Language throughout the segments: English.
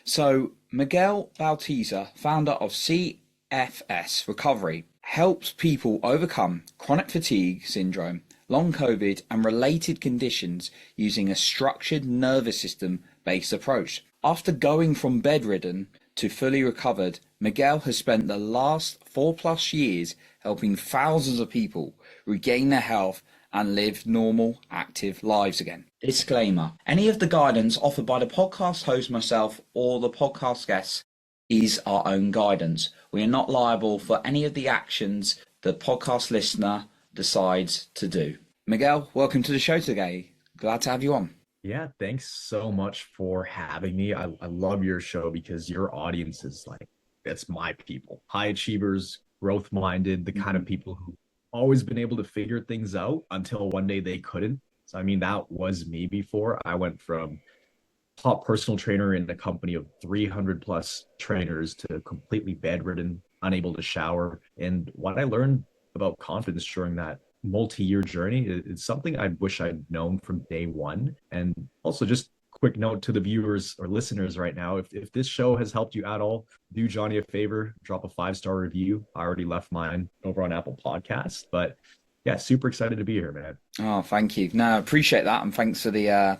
So, Miguel Bautista, founder of CFS Recovery, helps people overcome chronic fatigue syndrome, long COVID, and related conditions using a structured nervous system based approach. After going from bedridden to fully recovered, Miguel has spent the last 4+ years helping thousands of people regain their health and live normal, active lives again. Disclaimer: any of the guidance offered by the podcast host, myself, or the podcast guests is our own guidance. We are not liable for any of the actions the podcast listener decides to do. Miguel, welcome to the show today. Glad to have you on. Yeah, thanks so much for having me. I love your show because your audience is like, that's my people. High achievers, growth minded, the kind of people who always been able to figure things out until one day they couldn't. So, I mean, that was me before. I went from top personal trainer in a company of 300 plus trainers to completely bedridden, unable to shower. And what I learned about confidence during that multi-year journey is something I wish I'd known from day one. And also just quick note to the viewers or listeners right now, if this show has helped you at all, do Johnny a favor, drop a 5-star review. I already left mine over on Apple Podcasts, but yeah, super excited to be here, man. Oh, thank you. No, I appreciate that, and thanks for the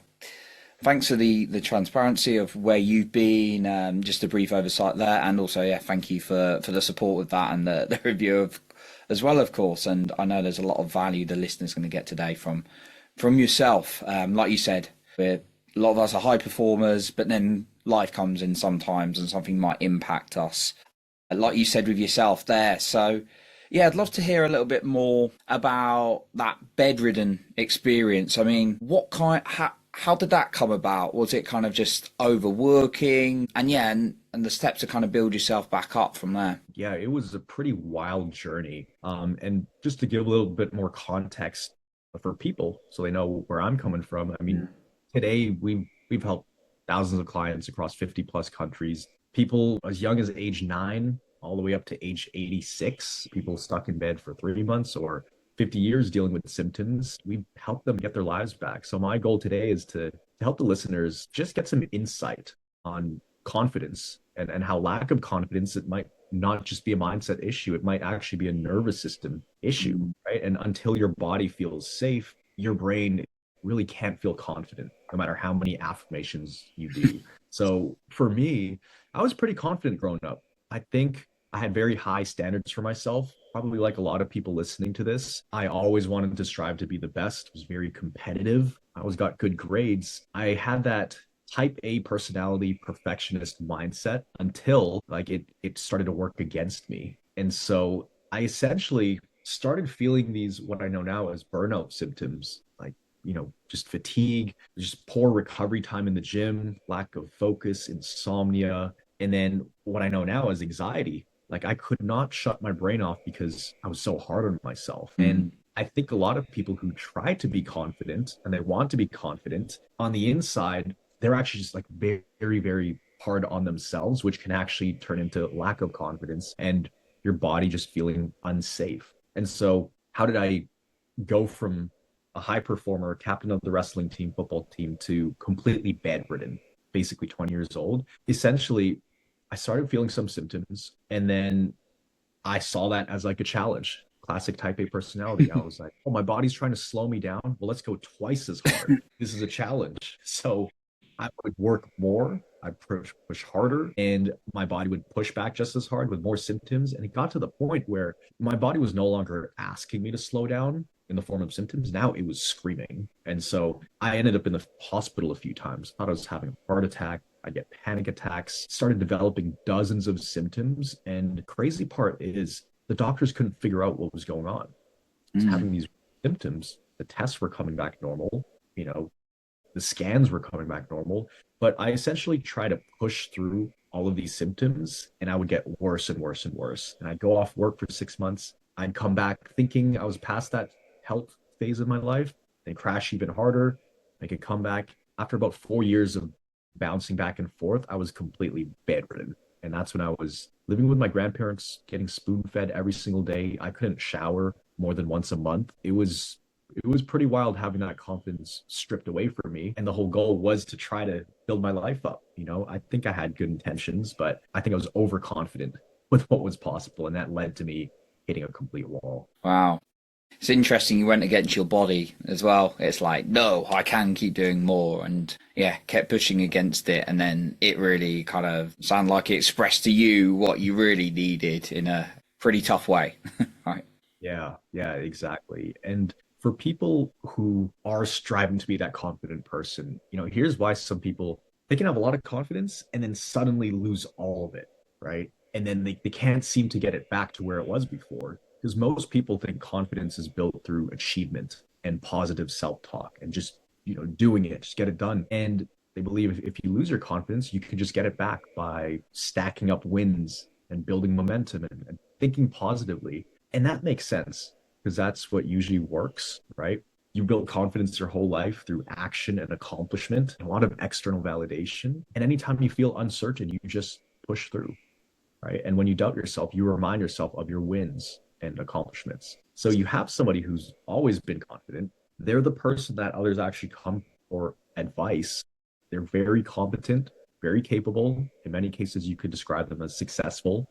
transparency of where you've been. Just a brief oversight there, and also, yeah, thank you for the support with that and the review of as well, of course. And I know there's a lot of value the listener's going to get today from yourself. Like you said, a lot of us are high performers, but then life comes in sometimes, and something might impact us. Like you said with yourself there. So, yeah, I'd love to hear a little bit more about that bedridden experience. I mean, how did that come about? Was it kind of just overworking? And yeah, and the steps to kind of build yourself back up from there. Yeah, it was a pretty wild journey. And just to give a little bit more context for people so they know where I'm coming from. I mean, today we've helped thousands of clients across 50 plus countries. People as young as age 9 all the way up to age 86, people stuck in bed for 3 months or 50 years dealing with symptoms. We help them get their lives back. So my goal today is to help the listeners just get some insight on confidence and how lack of confidence, it might not just be a mindset issue. It might actually be a nervous system issue, right? And until your body feels safe, your brain really can't feel confident, no matter how many affirmations you do. So for me, I was pretty confident growing up. I think I had very high standards for myself, probably like a lot of people listening to this. I always wanted to strive to be the best, was very competitive. I always got good grades. I had that type A personality, perfectionist mindset until like it started to work against me. And so I essentially started feeling these, what I know now as burnout symptoms, like, just fatigue, just poor recovery time in the gym, lack of focus, insomnia, and then what I know now is anxiety. Like I could not shut my brain off because I was so hard on myself. Mm. And I think a lot of people who try to be confident and they want to be confident on the inside, they're actually just like very, very, very hard on themselves, which can actually turn into lack of confidence and your body just feeling unsafe. And so, how did I go from a high performer, captain of the wrestling team, football team, to completely bedridden, basically 20 years old? Essentially, I started feeling some symptoms, and then I saw that as like a challenge. Classic type A personality. I was like, oh, my body's trying to slow me down. Well, let's go twice as hard. This is a challenge. So I would work more, I'd push harder, and my body would push back just as hard with more symptoms. And it got to the point where my body was no longer asking me to slow down in the form of symptoms. Now it was screaming. And so I ended up in the hospital a few times, thought I was having a heart attack. I get panic attacks, started developing dozens of symptoms. And the crazy part is the doctors couldn't figure out what was going on. I was Mm. having these symptoms. The tests were coming back normal. You know, the scans were coming back normal, but I essentially try to push through all of these symptoms and I would get worse and worse and worse. And I'd go off work for 6 months. I'd come back thinking I was past that health phase of my life, then crash even harder, make a comeback. After about 4 years of bouncing back and forth, I was completely bedridden. And that's when I was living with my grandparents, getting spoon fed every single day. I couldn't shower more than once a month. It was it was pretty wild having that confidence stripped away from me. And the whole goal was to try to build my life up. I think I had good intentions, but I think I was overconfident with what was possible. And that led to me hitting a complete wall. Wow. It's interesting you went against your body as well. It's like, no, I can keep doing more. And yeah, kept pushing against it. And then it really kind of sounded like it expressed to you what you really needed in a pretty tough way. Right. Yeah, exactly. And for people who are striving to be that confident person, here's why some people they can have a lot of confidence and then suddenly lose all of it, right? And then they can't seem to get it back to where it was before. Because most people think confidence is built through achievement and positive self-talk and just, doing it, just get it done. And they believe if you lose your confidence, you can just get it back by stacking up wins and building momentum and thinking positively. And that makes sense because that's what usually works, right? You build confidence your whole life through action and accomplishment, and a lot of external validation. And anytime you feel uncertain, you just push through, right? And when you doubt yourself, you remind yourself of your wins and accomplishments. So you have somebody who's always been confident. They're the person that others actually come for advice. They're very competent, very capable. In many cases, you could describe them as successful,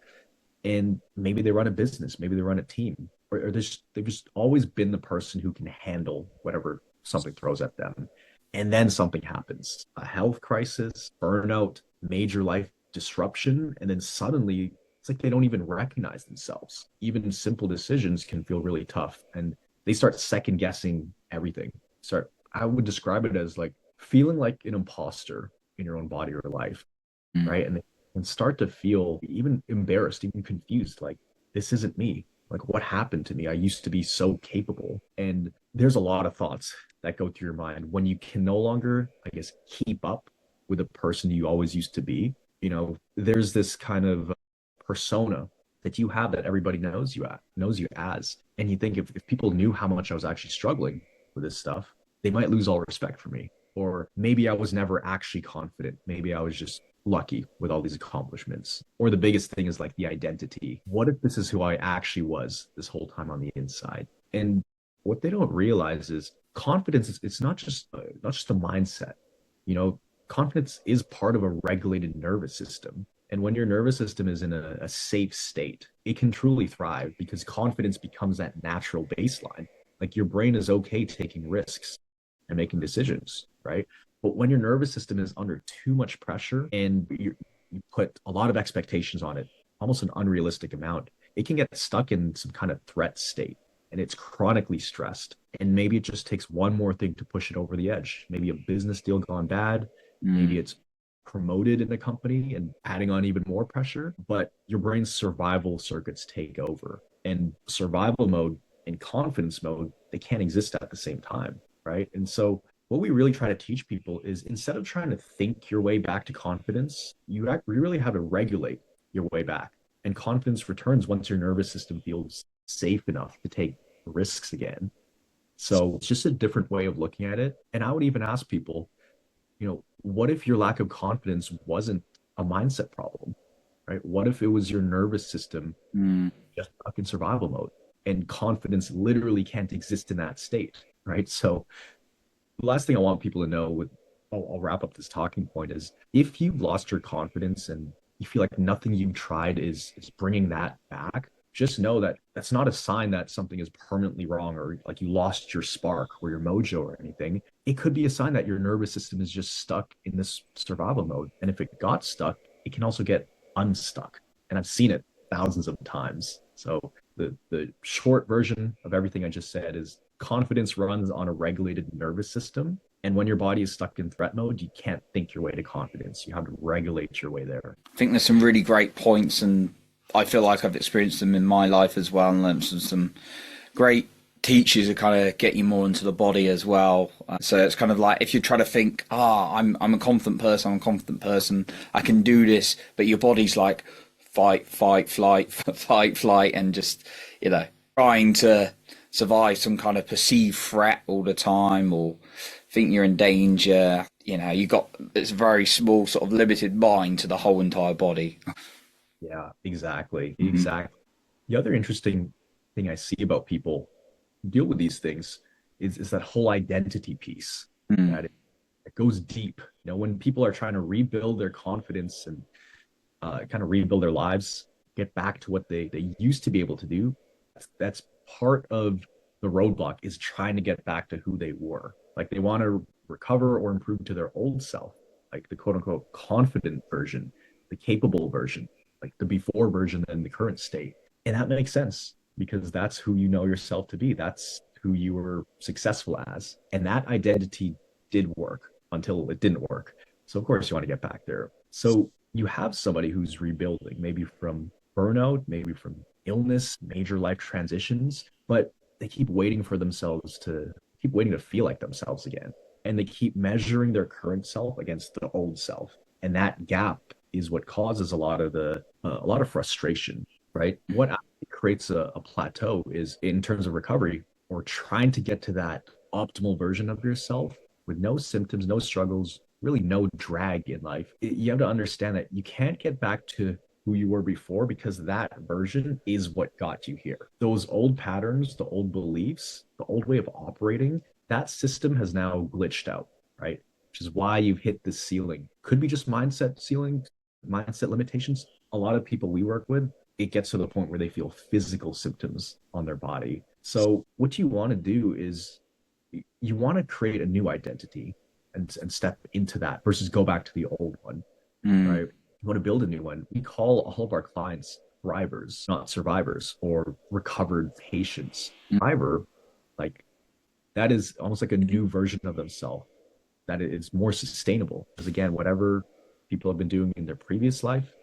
and maybe they run a business, maybe they run a team, or they've just always been the person who can handle whatever something throws at them. And then something happens, a health crisis, burnout, major life disruption, and then suddenly it's like they don't even recognize themselves. Even simple decisions can feel really tough, and they start second guessing everything. I would describe it as like feeling like an imposter in your own body or life, Mm. right? And start to feel even embarrassed, even confused, like this isn't me. Like what happened to me? I used to be so capable. And there's a lot of thoughts that go through your mind when you can no longer, I guess, keep up with the person you always used to be. There's this kind of persona that you have that everybody knows you as. And you think if people knew how much I was actually struggling with this stuff, they might lose all respect for me. Or maybe I was never actually confident. Maybe I was just lucky with all these accomplishments. Or the biggest thing is like the identity. What if this is who I actually was this whole time on the inside? And what they don't realize is confidence it's not just a mindset. Confidence is part of a regulated nervous system. And when your nervous system is in a safe state, it can truly thrive because confidence becomes that natural baseline. Like your brain is okay taking risks and making decisions, right? But when your nervous system is under too much pressure and you put a lot of expectations on it, almost an unrealistic amount, it can get stuck in some kind of threat state and it's chronically stressed. And maybe it just takes one more thing to push it over the edge. Maybe a business deal gone bad. Mm. Maybe it's promoted in the company and adding on even more pressure, but your brain's survival circuits take over. And survival mode and confidence mode, they can't exist at the same time, right? And so what we really try to teach people is instead of trying to think your way back to confidence, you really have to regulate your way back. And confidence returns once your nervous system feels safe enough to take risks again. So it's just a different way of looking at it. And I would even ask people, what if your lack of confidence wasn't a mindset problem, right? What if it was your nervous system Mm. just stuck in survival mode and confidence literally can't exist in that state, right? So the last thing I want people to know I'll wrap up this talking point is if you've lost your confidence and you feel like nothing you've tried is bringing that back, just know that that's not a sign that something is permanently wrong or like you lost your spark or your mojo or anything. It could be a sign that your nervous system is just stuck in this survival mode. And if it got stuck, it can also get unstuck. And I've seen it thousands of times. So the short version of everything I just said is confidence runs on a regulated nervous system. And when your body is stuck in threat mode, you can't think your way to confidence. You have to regulate your way there. I think there's some really great points, and I feel like I've experienced them in my life as well, and learned some great teachers who kind of get you more into the body as well. So it's kind of like if you try to think, I'm a confident person, I can do this, but your body's like fight, flight, fight, flight, and just trying to survive some kind of perceived threat all the time, or think you're in danger. You got this very small sort of limited mind to the whole entire body. Yeah, exactly. Mhm. Exactly. The other interesting thing I see about people who deal with these things is that whole identity piece Mm. that it goes deep. When people are trying to rebuild their confidence and kind of rebuild their lives, get back to what they used to be able to do, that's part of the roadblock, is trying to get back to who they were. Like they want to recover or improve to their old self, like the quote unquote confident version, the capable version, like the before version and the current state. And that makes sense because that's who you know yourself to be. That's who you were successful as. And that identity did work until it didn't work. So, of course, you want to get back there. So, you have somebody who's rebuilding, maybe from burnout, maybe from illness, major life transitions, but they keep waiting for themselves to keep waiting to feel like themselves again. And they keep measuring their current self against the old self. And that gap is what causes a lot of frustration, right? What actually creates a plateau is in terms of recovery or trying to get to that optimal version of yourself with no symptoms, no struggles, really no drag in life. You have to understand that you can't get back to who you were before because that version is what got you here. Those old patterns, the old beliefs, the old way of operating, that system has now glitched out, right? Which is why you've hit the ceiling. Could be just mindset ceiling, mindset limitations. A lot of people we work with, it gets to the point where they feel physical symptoms on their body. So what you want to do is you want to create a new identity and step into that versus go back to the old one, right? Mm. You want to build a new one. We call all of our clients thrivers, not survivors, or recovered patients. Thriver, like that is almost like a new version of themselves that is more sustainable. Because again, whatever people have been doing in their previous life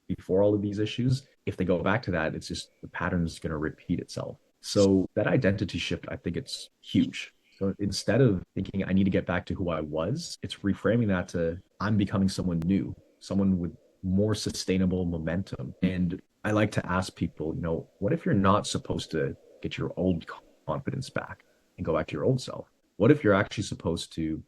before all of these issues, if they go back to that, it's just the pattern is going to repeat itself. So that identity shift, I think it's huge. So instead of thinking I need to get back to who I was, it's reframing that to I'm becoming someone new, someone with more sustainable momentum. And I like to ask people, what if you're not supposed to get your old confidence back and go back to your old self? What if you're actually supposed to,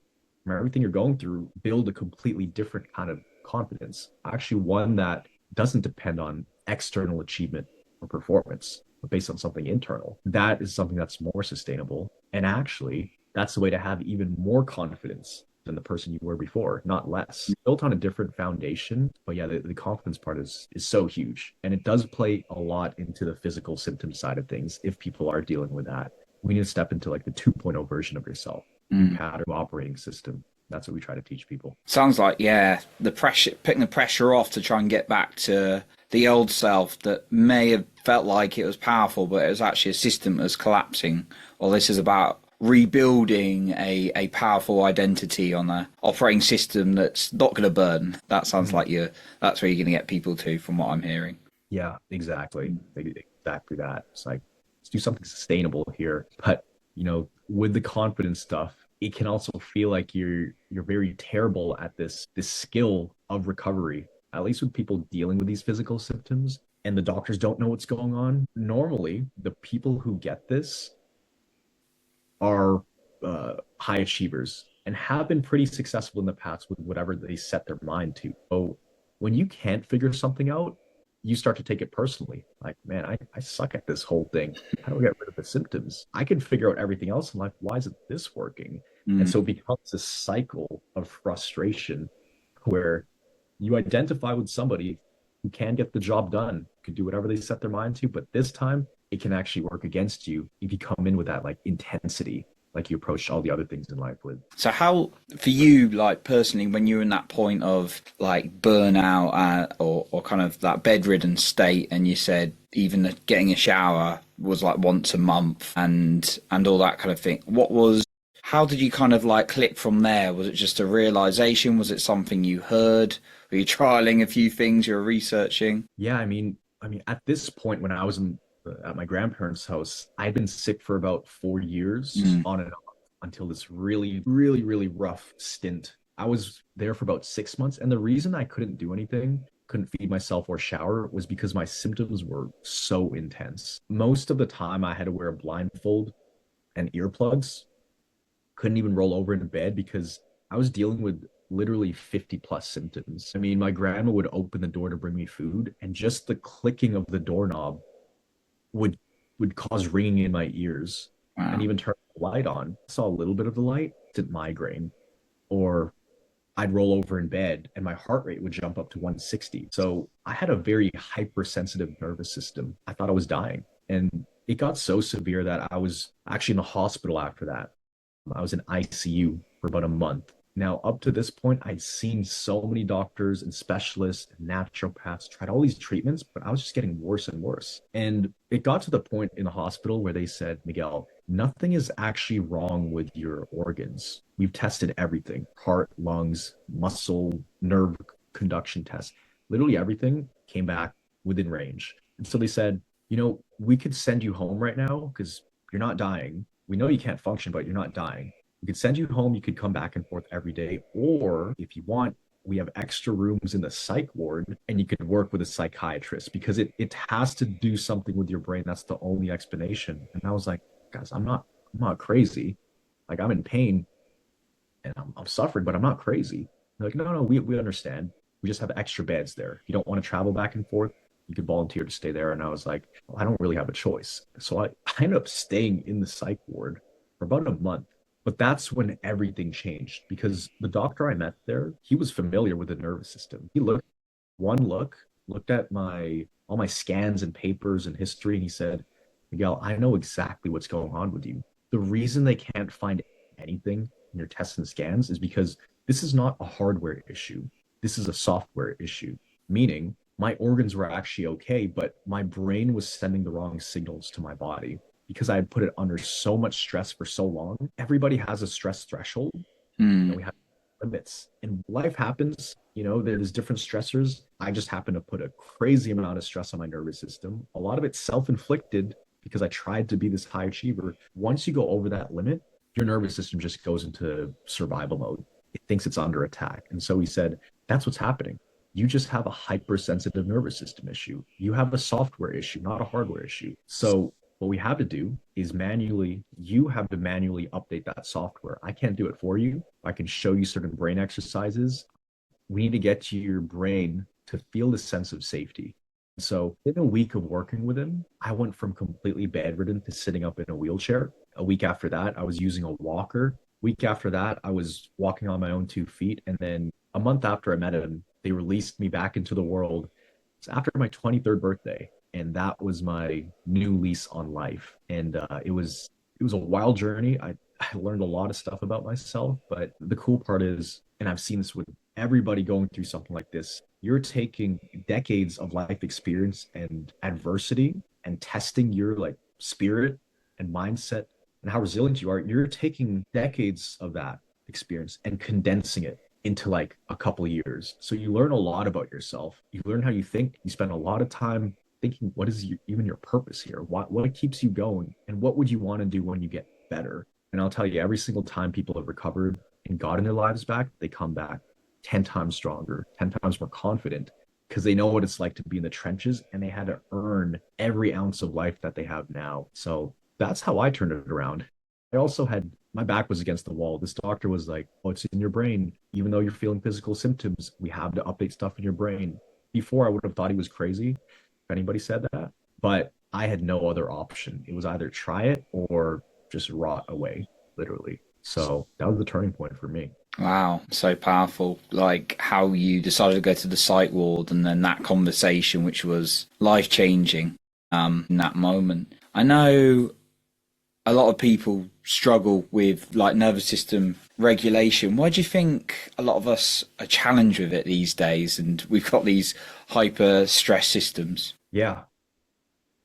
from everything you're going through, build a completely different kind of confidence? Actually, one that doesn't depend on external achievement or performance, but based on something internal. That is something that's more sustainable. And actually, that's the way to have even more confidence than the person you were before, not less. Built on a different foundation. But yeah, the confidence part is so huge. And it does play a lot into the physical symptom side of things if people are dealing with that. We need to step into like the 2.0 version of yourself, new pattern operating system. That's what we try to teach people. Sounds like, yeah, the pressure, putting the pressure off to try and get back to the old self that may have felt like it was powerful, but it was actually a system that was collapsing. Or this is about rebuilding a powerful identity on a operating system that's not going to burn. That sounds like that's where you're going to get people to, from what I'm hearing. Yeah, exactly. Exactly that. It's like, let's do something sustainable here. But, with the confidence stuff, it can also feel like you're very terrible at this skill of recovery, at least with people dealing with these physical symptoms and the doctors don't know what's going on. Normally, the people who get this are high achievers and have been pretty successful in the past with whatever they set their mind to. So when you can't figure something out, you start to take it personally. Like, man, I suck at this whole thing. How do I get rid of the symptoms? I can figure out everything else in life. Why isn't this working? And Mm. so it becomes a cycle of frustration where you identify with somebody who can get the job done, can do whatever they set their mind to, but this time it can actually work against you if you come in with that like intensity, like you approach all the other things in life with. So how, for you, like personally, when you're in that point of like burnout or kind of that bedridden state, and you said even getting a shower was like once a month and all that kind of thing, how did you kind of like click from there? Was it just a realization? Was it something you heard? Were you trialing a few things you were researching? Yeah, I mean, at this point when I was at my grandparents' house, I'd been sick for about 4 years Mm. on and off until this really, really, really rough stint. I was there for about 6 months, and the reason I couldn't do anything, couldn't feed myself or shower, was because my symptoms were so intense. Most of the time, I had to wear a blindfold and earplugs. Couldn't even roll over in bed because I was dealing with literally 50 plus symptoms. I mean, my grandma would open the door to bring me food, and just the clicking of the doorknob would would cause ringing in my ears and Wow. even turn light on, saw a little bit of the light, didn't migraine, or I'd roll over in bed and my heart rate would jump up to 160. So I had a very hypersensitive nervous system. I thought I was dying. And it got so severe that I was actually in the hospital after that. I was in ICU for about a month. Now, up to this point, I'd seen so many doctors and specialists and naturopaths, tried all these treatments, but I was just getting worse and worse. And it got to the point in the hospital where they said, Miguel, nothing is actually wrong with your organs. We've tested everything: heart, lungs, muscle, nerve conduction tests. Literally everything came back within range. And so they said, we could send you home right now because you're not dying. We know you can't function, but you're not dying. We could send you home. You could come back and forth every day. Or if you want, we have extra rooms in the psych ward and you could work with a psychiatrist because it has to do something with your brain. That's the only explanation. And I was like, guys, I'm not crazy. Like, I'm in pain and I'm suffering, but I'm not crazy. They're like, no, we understand. We just have extra beds there. If you don't want to travel back and forth, you could volunteer to stay there. And I was like, well, I don't really have a choice. So I ended up staying in the psych ward for about a month. But that's when everything changed because the doctor I met there, he was familiar with the nervous system. He looked at my all my scans and papers and history, and he said, Miguel, I know exactly what's going on with you. The reason they can't find anything in your tests and scans is because this is not a hardware issue. This is a software issue, meaning my organs were actually okay, but my brain was sending the wrong signals to my body because I had put it under so much stress for so long. Everybody has a stress threshold. Mm. We have limits, and life happens. There's different stressors. I just happen to put a crazy amount of stress on my nervous system. A lot of it's self-inflicted because I tried to be this high achiever. Once you go over that limit, your nervous system just goes into survival mode. It thinks it's under attack. And so he said, that's what's happening. You just have a hypersensitive nervous system issue. You have a software issue, not a hardware issue. So what we have to do is you have to manually update that software. I can't do it for you. I can show you certain brain exercises. We need to get to your brain to feel the sense of safety. So in a week of working with him, I went from completely bedridden to sitting up in a wheelchair. A week after that, I was using a walker. Week after that, I was walking on my own 2 feet. And then a month after I met him, they released me back into the world. It's after my 23rd birthday. And that was my new lease on life. And it was a wild journey. I learned a lot of stuff about myself. But the cool part is, and I've seen this with everybody going through something like this, you're taking decades of life experience and adversity and testing your like spirit and mindset and how resilient you are. You're taking decades of that experience and condensing it into like a couple of years. So you learn a lot about yourself. You learn how you think. You spend a lot of time thinking, what is even your purpose here? What keeps you going? And what would you want to do when you get better? And I'll tell you, every single time people have recovered and gotten their lives back, they come back 10 times stronger, 10 times more confident because they know what it's like to be in the trenches and they had to earn every ounce of life that they have now. So that's how I turned it around. I also had my back was against the wall. This doctor was like, oh, it's in your brain. Even though you're feeling physical symptoms, we have to update stuff in your brain. Before, I would have thought he was crazy if anybody said that, but I had no other option. It was either try it or just rot away, literally. So that was the turning point for me. Wow, so powerful. Like how you decided to go to the psych ward and then that conversation, which was life changing in that moment. I know a lot of people struggle with like nervous system regulation. Why do you think a lot of us are challenged with it these days and we've got these hyper stress systems? Yeah,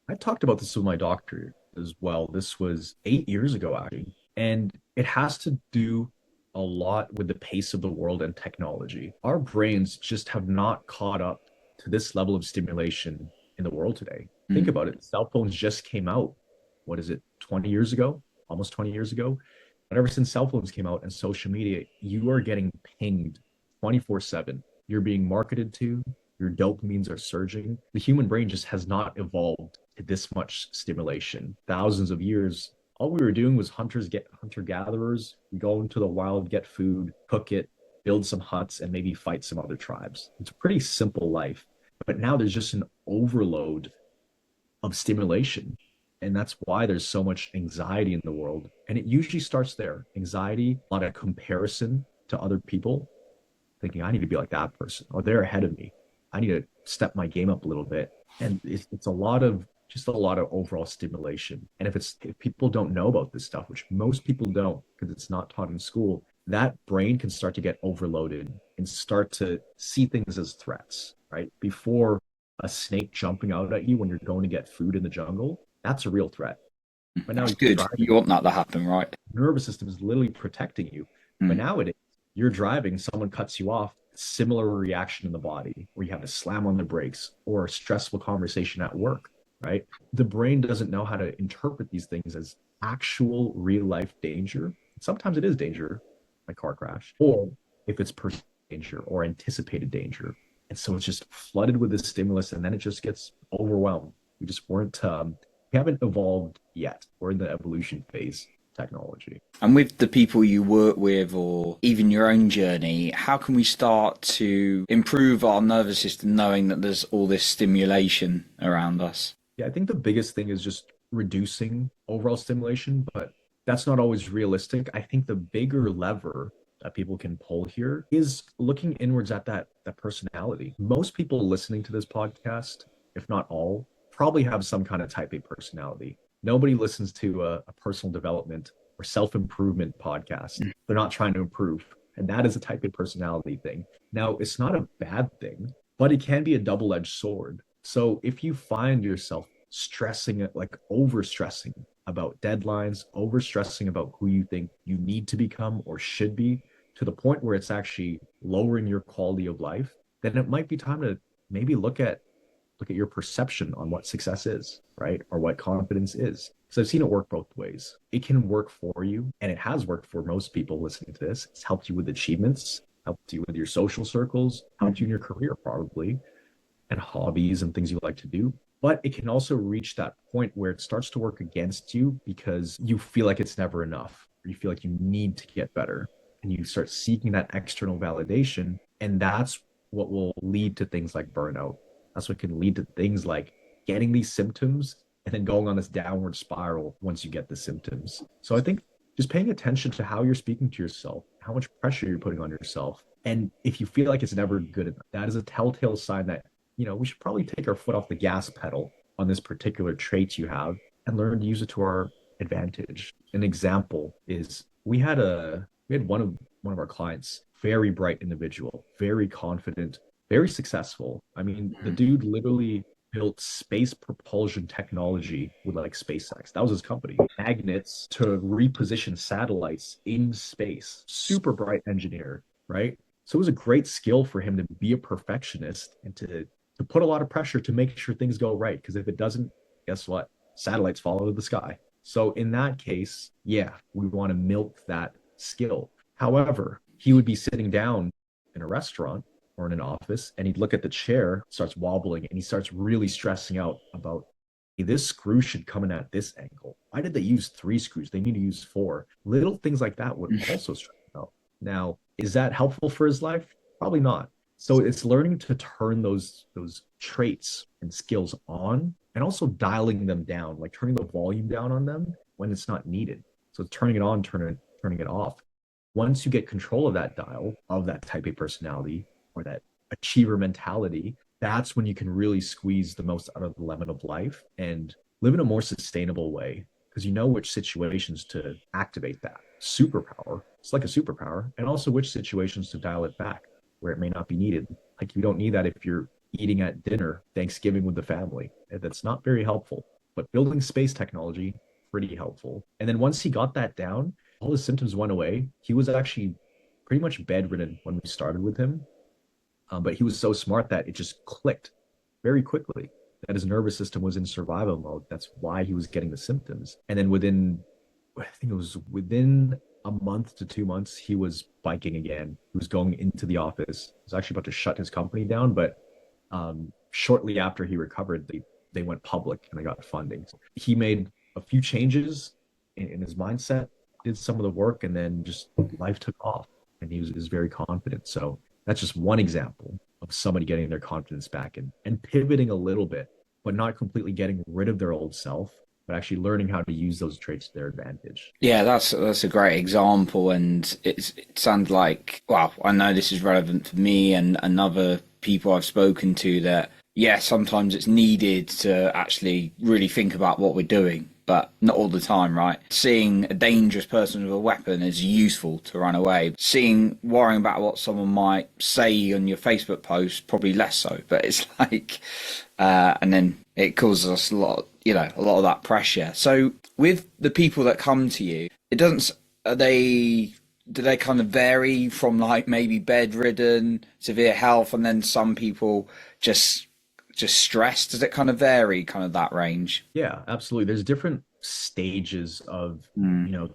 I talked about this with my doctor as well. This was 8 years ago, actually. And it has to do a lot with the pace of the world and technology. Our brains just have not caught up to this level of stimulation in the world today. Think Mm. about it. Cell phones just came out. What is it, 20 years ago? Almost 20 years ago. But ever since cell phones came out and social media, you are getting pinged 24/7. You're being marketed to, your dopamines are surging. The human brain just has not evolved to this much stimulation. Thousands of years, all we were doing was hunter gatherers. We go into the wild, get food, cook it, build some huts, and maybe fight some other tribes. It's a pretty simple life. But now there's just an overload of stimulation. And that's why there's so much anxiety in the world. And it usually starts there. Anxiety, a lot of comparison to other people, thinking, I need to be like that person, or they're ahead of me. I need to step my game up a little bit. And it's a lot of just a lot of overall stimulation. And if people don't know about this stuff, which most people don't because it's not taught in school, that brain can start to get overloaded and start to see things as threats, right? Before a snake jumping out at you when you're going to get food in the jungle, that's a real threat. But now That's you're good. driving, You want that to happen, right? your nervous system is literally protecting you. But Mm. nowadays, you're driving, someone cuts you off, similar reaction in the body, where you have to slam on the brakes or a stressful conversation at work, right? The brain doesn't know how to interpret these things as actual real life danger. Sometimes it is danger, like car crash, or if it's perceived danger or anticipated danger. And so it's just flooded with this stimulus and then it just gets overwhelmed. We just we haven't evolved yet. We're in the evolution phase technology. And with the people you work with, or even your own journey, how can we start to improve our nervous system knowing that there's all this stimulation around us? Yeah, I think the biggest thing is just reducing overall stimulation, but that's not always realistic. I think the bigger lever that people can pull here is looking inwards at that personality. Most people listening to this podcast, if not all, probably have some kind of type A personality. Nobody listens to a personal development or self-improvement podcast. They're not trying to improve. And that is a type A personality thing. Now, it's not a bad thing, but it can be a double-edged sword. So if you find yourself stressing, like over stressing about deadlines, over stressing about who you think you need to become or should be, to the point where it's actually lowering your quality of life, then it might be time to maybe look at your perception on what success is, right? Or what confidence is. So I've seen it work both ways. It can work for you, and it has worked for most people listening to this. It's helped you with achievements, helped you with your social circles, helped you in your career probably, and hobbies and things you like to do. But it can also reach that point where it starts to work against you because you feel like it's never enough, or you feel like you need to get better, and you start seeking that external validation. And that's what will lead to things like burnout. That's what can lead to things like getting these symptoms and then going on this downward spiral once you get the symptoms. So I think just paying attention to how you're speaking to yourself, how much pressure you're putting on yourself. And if you feel like it's never good enough, that is a telltale sign that, we should probably take our foot off the gas pedal on this particular trait you have and learn to use it to our advantage. An example is we had one of our clients, very bright individual, very confident, very successful. I mean, the dude literally built space propulsion technology with like SpaceX. That was his company. Magnets to reposition satellites in space. Super bright engineer, right? So it was a great skill for him to be a perfectionist and to put a lot of pressure to make sure things go right. Because if it doesn't, guess what? Satellites fall out of the sky. So in that case, yeah, we want to milk that skill. However, he would be sitting down in a restaurant or in an office and he'd look at the chair, starts wobbling, and he starts really stressing out about, hey, this screw should come in at this angle. Why did they use 3 screws? They need to use 4. Little things like that would also stress him out. Now, is that helpful for his life? Probably not. So it's learning to turn those traits and skills on and also dialing them down, like turning the volume down on them when it's not needed. So turning it on, turning it off. Once you get control of that dial, of that type A personality or that achiever mentality, that's when you can really squeeze the most out of the lemon of life and live in a more sustainable way because you know which situations to activate that superpower. It's like a superpower, and also which situations to dial it back where it may not be needed. Like you don't need that if you're eating at dinner, Thanksgiving with the family. That's not very helpful. But building space technology, pretty helpful. And then once he got that down, all his symptoms went away. He was actually pretty much bedridden when we started with him. But he was so smart that it just clicked very quickly that his nervous system was in survival mode. That's why he was getting the symptoms. And then I think it was within a month to 2 months, he was biking again. He was going into the office. He was actually about to shut his company down, but shortly after he recovered, they went public and they got funding. So he made a few changes in his mindset, did some of the work, and then just life took off. And he was very confident. So that's just one example of somebody getting their confidence back and pivoting a little bit, but not completely getting rid of their old self, but actually learning how to use those traits to their advantage. Yeah, that's a great example, and it sounds like, well, I know this is relevant for me and other people I've spoken to, that yeah, sometimes it's needed to actually really think about what we're doing, but not all the time, right? Seeing a dangerous person with a weapon is useful to run away. Worrying about what someone might say on your Facebook post, probably less so. But it's like, and then it causes us a lot of that pressure. So with the people that come to you, it doesn't, are they, do they kind of vary from like maybe bedridden, severe health, and then some people just stressed? Does it kind of vary, kind of that range? Yeah, absolutely. There's different stages of, Mm. you know,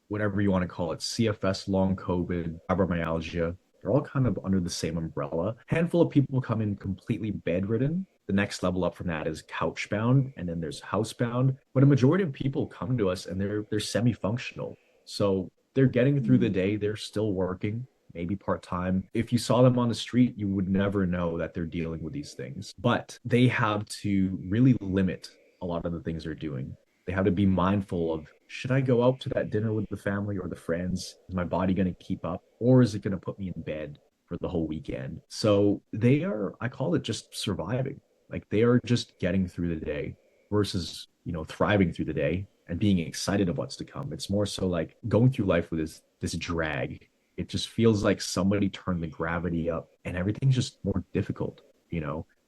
whatever you want to call it, CFS, long COVID, fibromyalgia. They're all kind of under the same umbrella. Handful of people come in completely bedridden. The next level up from that is couchbound, and then there's housebound. But a majority of people come to us and they're semi-functional. So they're getting through the day, they're still working, maybe part-time. If you saw them on the street, you would never know that they're dealing with these things. But they have to really limit a lot of the things they're doing. They have to be mindful of, should I go out to that dinner with the family or the friends? Is my body going to keep up, or is it going to put me in bed for the whole weekend? So they are, I call it just surviving. Like they are just getting through the day versus, thriving through the day and being excited of what's to come. It's more so like going through life with this drag. It just feels like somebody turned the gravity up and everything's just more difficult.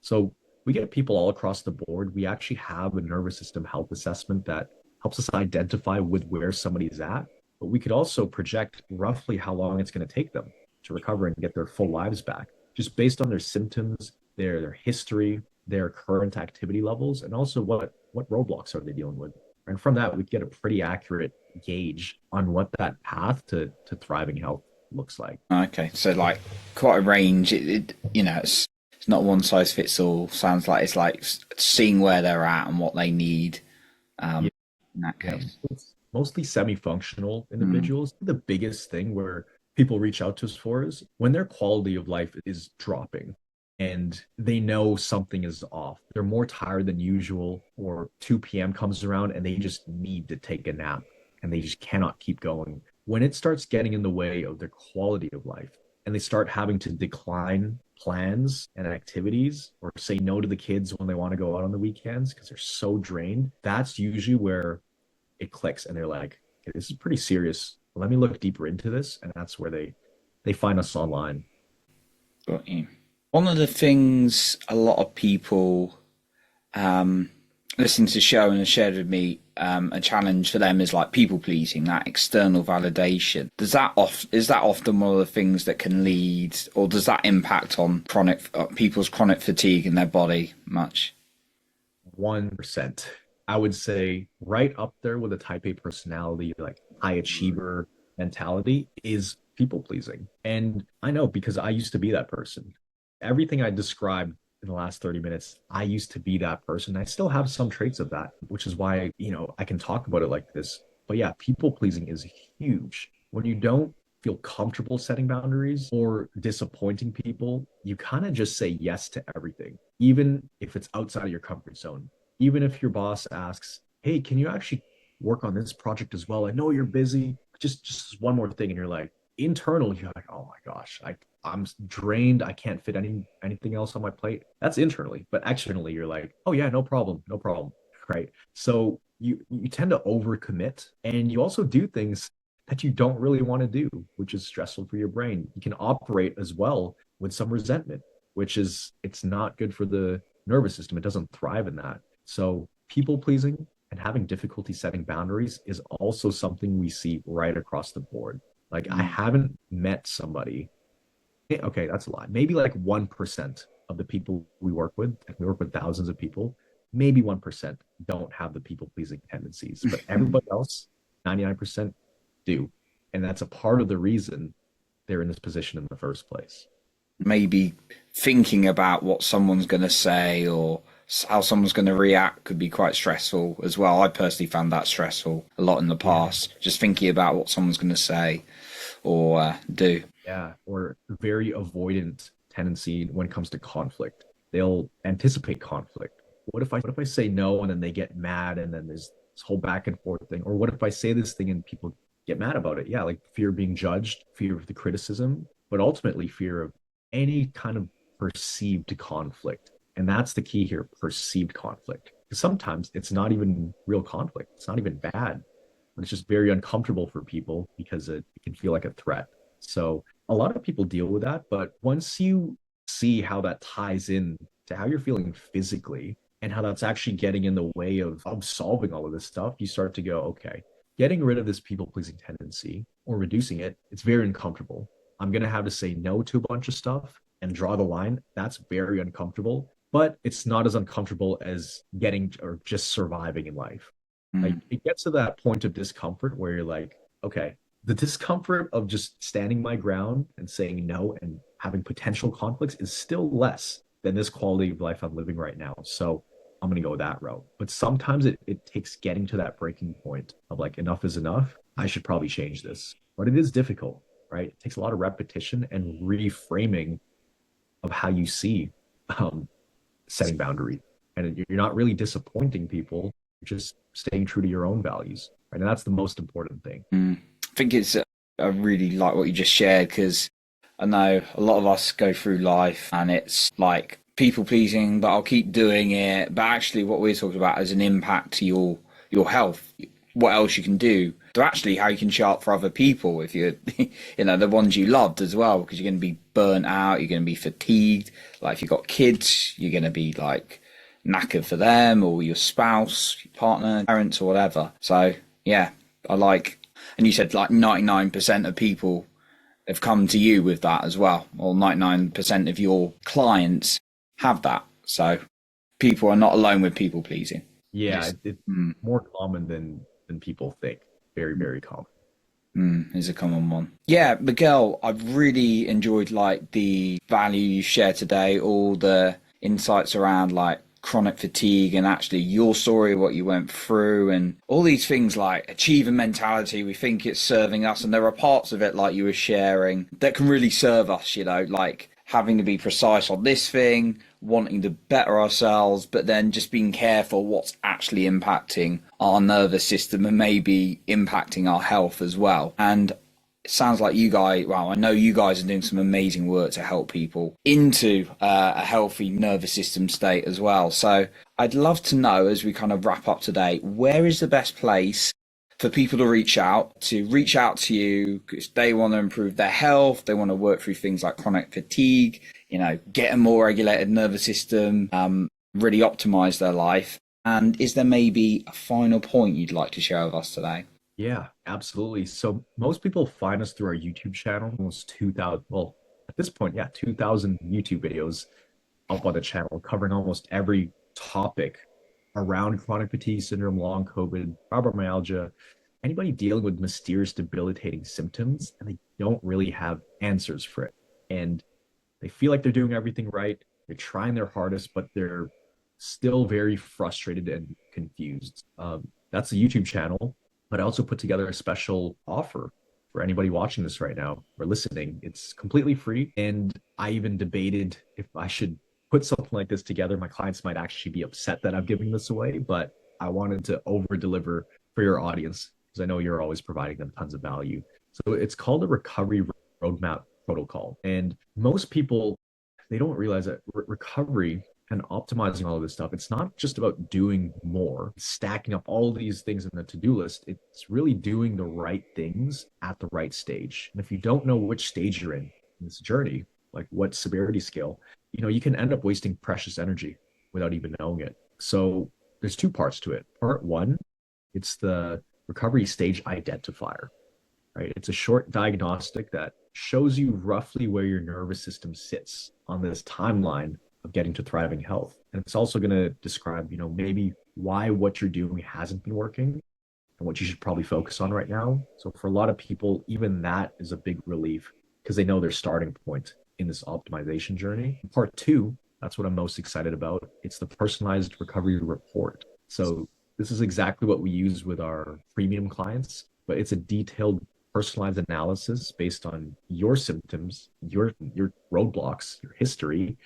So we get people all across the board. We actually have a nervous system health assessment that helps us identify with where somebody's at, but we could also project roughly how long it's going to take them to recover and get their full lives back, just based on their symptoms, their history, their current activity levels, and also what roadblocks are they dealing with. And from that, we get a pretty accurate gauge on what that path to thriving health looks like. Okay, so like quite a range. It's not one size fits all. Sounds like it's like seeing where they're at and what they need. Yeah, In that yeah, case. it's mostly semi-functional Mm. individuals. The biggest thing where people reach out to us for is when their quality of life is dropping and they know something is off. They're more tired than usual, or 2 p.m. comes around and they just need to take a nap and they just cannot keep going. When it starts getting in the way of their quality of life and they start having to decline plans and activities or say no to the kids when they want to go out on the weekends because they're so drained, that's usually where it clicks and they're like, "Okay, this is pretty serious. Let me look deeper into this." And that's where they find us online. Got you. One of the things a lot of people um, listening to the show and have shared with me, a challenge for them is like people pleasing, that external validation. Is that often one of the things that can lead, or does that impact on chronic people's chronic fatigue in their body much? 1%. I would say right up there with a type A personality, like high achiever mentality, is people pleasing. And I know because I used to be that person. Everything I described in the last 30 minutes, I used to be that person. I still have some traits of that, which is why, I can talk about it like this. But yeah, people pleasing is huge. When you don't feel comfortable setting boundaries or disappointing people, you kind of just say yes to everything, even if it's outside of your comfort zone. Even if your boss asks, "Hey, can you actually work on this project as well? I know you're busy. Just one more thing." And you're like, internally, you're like, "Oh my gosh, I'm drained. I can't fit anything else on my plate." That's internally, but externally, you're like, "Oh yeah, no problem, no problem." Right? So you tend to overcommit, and you also do things that you don't really want to do, which is stressful for your brain. You can operate as well with some resentment, which is it's not good for the nervous system. It doesn't thrive in that. So people pleasing and having difficulty setting boundaries is also something we see right across the board. Like I Mm. haven't met somebody. Okay, that's a lot. Maybe like 1% of the people we work with, and we work with thousands of people, maybe 1% don't have the people pleasing tendencies, but everybody else, 99% do. And that's a part of the reason they're in this position in the first place. Maybe thinking about what someone's going to say or how someone's going to react could be quite stressful as well. I personally found that stressful a lot in the Yeah. past, just thinking about what someone's going to say or do. Yeah, or very avoidant tendency when it comes to conflict. They'll anticipate conflict. what if I say no and then they get mad and then there's this whole back and forth thing? Or what if I say this thing and people get mad about it? Yeah, like fear of being judged, fear of the criticism, but ultimately fear of any kind of perceived conflict. And that's the key here, perceived conflict. Because sometimes it's not even real conflict. It's not even bad, but it's just very uncomfortable for people because it can feel like a threat. So a lot of people deal with that, but once you see how that ties in to how you're feeling physically and how that's actually getting in the way of solving all of this stuff, you start to go, okay, getting rid of this people pleasing tendency or reducing it, it's very uncomfortable. I'm going to have to say no to a bunch of stuff and draw the line. That's very uncomfortable, but it's not as uncomfortable as getting or just surviving in life. Like Mm, it gets to that point of discomfort where you're like, okay, the discomfort of just standing my ground and saying no and having potential conflicts is still less than this quality of life I'm living right now. So I'm going to go that route. But sometimes it takes getting to that breaking point of like, enough is enough. I should probably change this. But it is difficult, right? It takes a lot of repetition and reframing of how you see um, setting boundaries. And you're not really disappointing people, you're just staying true to your own values. Right. And that's the most important thing. mm. I think I really like what you just shared because I know a lot of us go through life and it's like people pleasing, but I'll keep doing it. But actually, what we're talking about is an impact to your health. What else you can do? So actually, how you can show up for other people if you're, the ones you loved as well, because you're going to be burnt out, you're going to be fatigued. Like if you've got kids, you're going to be like knackered for them or your spouse, your partner, parents, or whatever. So yeah, I like, and you said like 99% of people have come to you with that as well, or 99% of your clients have that. So people are not alone with people pleasing. Yeah, It's, it's mm, more common than people think. Very, very common. is a common one. Yeah, Miguel, I've really enjoyed like the value you shared today, all the insights around like chronic fatigue and actually your story, what you went through, and all these things like achiever mentality. We think it's serving us, and there are parts of it like you were sharing that can really serve us, like having to be precise on this thing, wanting to better ourselves, but then just being careful what's actually impacting our nervous system and maybe impacting our health as well. And it sounds like you guys, well, I know you guys are doing some amazing work to help people into a healthy nervous system state as well. So I'd love to know as we kind of wrap up today, where is the best place for people to reach out to you because they want to improve their health, they want to work through things like chronic fatigue, get a more regulated nervous system, really optimize their life. And is there maybe a final point you'd like to share with us today? Yeah, absolutely. So most people find us through our YouTube channel, almost 2000, well, at this point, yeah, 2000 YouTube videos up on the channel covering almost every topic around chronic fatigue syndrome, long COVID, fibromyalgia, anybody dealing with mysterious debilitating symptoms, and they don't really have answers for it. And they feel like they're doing everything right. They're trying their hardest, but they're still very frustrated and confused. That's a YouTube channel, but I also put together a special offer for anybody watching this right now or listening. It's completely free. And I even debated if I should put something like this together. My clients might actually be upset that I'm giving this away, but I wanted to over deliver for your audience because I know you're always providing them tons of value. So it's called the Recovery Roadmap Protocol. And most people, they don't realize that recovery and optimizing all of this stuff, it's not just about doing more, stacking up all these things in the to-do list. It's really doing the right things at the right stage. And if you don't know which stage you're in this journey, like what severity scale, you can end up wasting precious energy without even knowing it. So there's two parts to it. Part one, it's the recovery stage identifier, right? It's a short diagnostic that shows you roughly where your nervous system sits on this timeline of getting to thriving health. And it's also going to describe, maybe why what you're doing hasn't been working and what you should probably focus on right now. So for a lot of people, even that is a big relief because they know their starting point in this optimization journey. Part two, that's what I'm most excited about. It's the personalized recovery report. So this is exactly what we use with our premium clients, but it's a detailed personalized analysis based on your symptoms, your roadblocks, your history,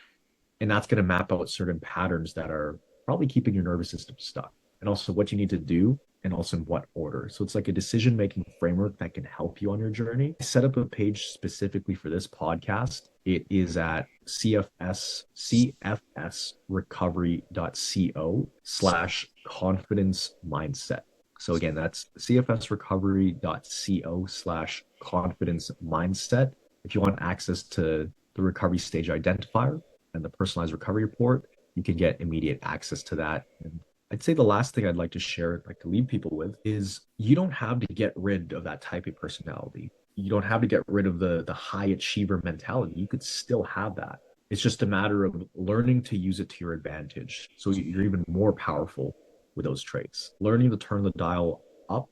and that's going to map out certain patterns that are probably keeping your nervous system stuck, and also what you need to do and also in what order. So it's like a decision making framework that can help you on your journey. I set up a page specifically for this podcast. It is at cfsrecovery.co/confidence mindset. So again, that's cfsrecovery.co/confidence mindset. If you want access to the recovery stage identifier and the personalized recovery report, you can get immediate access to that. And I'd say the last thing I'd like to share, like to leave people with, is you don't have to get rid of that type of personality. You don't have to get rid of the high achiever mentality. You could still have that. It's just a matter of learning to use it to your advantage. So you're even more powerful with those traits. Learning to turn the dial up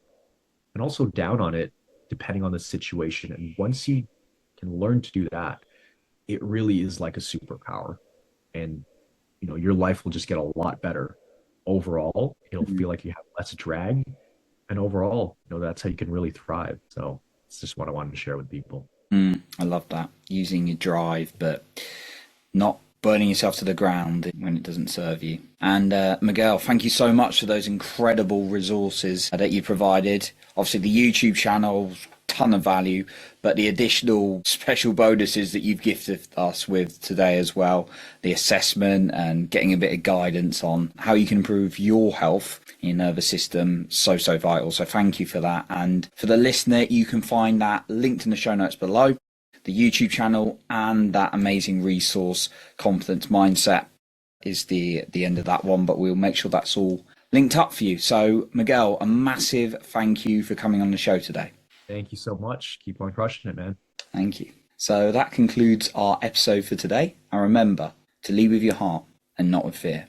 and also down on it, depending on the situation. And once you can learn to do that, it really is like a superpower. And your life will just get a lot better overall. It'll feel like you have less drag, and overall, that's how you can really thrive. So it's just what I wanted to share with people. I love that. Using your drive, but not burning yourself to the ground when it doesn't serve you. And Miguel, thank you so much for those incredible resources that you provided. Obviously, the YouTube channel, ton of value, but the additional special bonuses that you've gifted us with today as well, the assessment and getting a bit of guidance on how you can improve your health, your nervous system, so vital. So thank you for that. And for the listener, you can find that linked in the show notes below, the YouTube channel, and that amazing resource, Confidence Mindset, is the end of that one, but we'll make sure that's all linked up for you. So Miguel, a massive thank you for coming on the show today. Thank you so much. Keep on crushing it, man. Thank you. So that concludes our episode for today. And remember to lead with your heart and not with fear.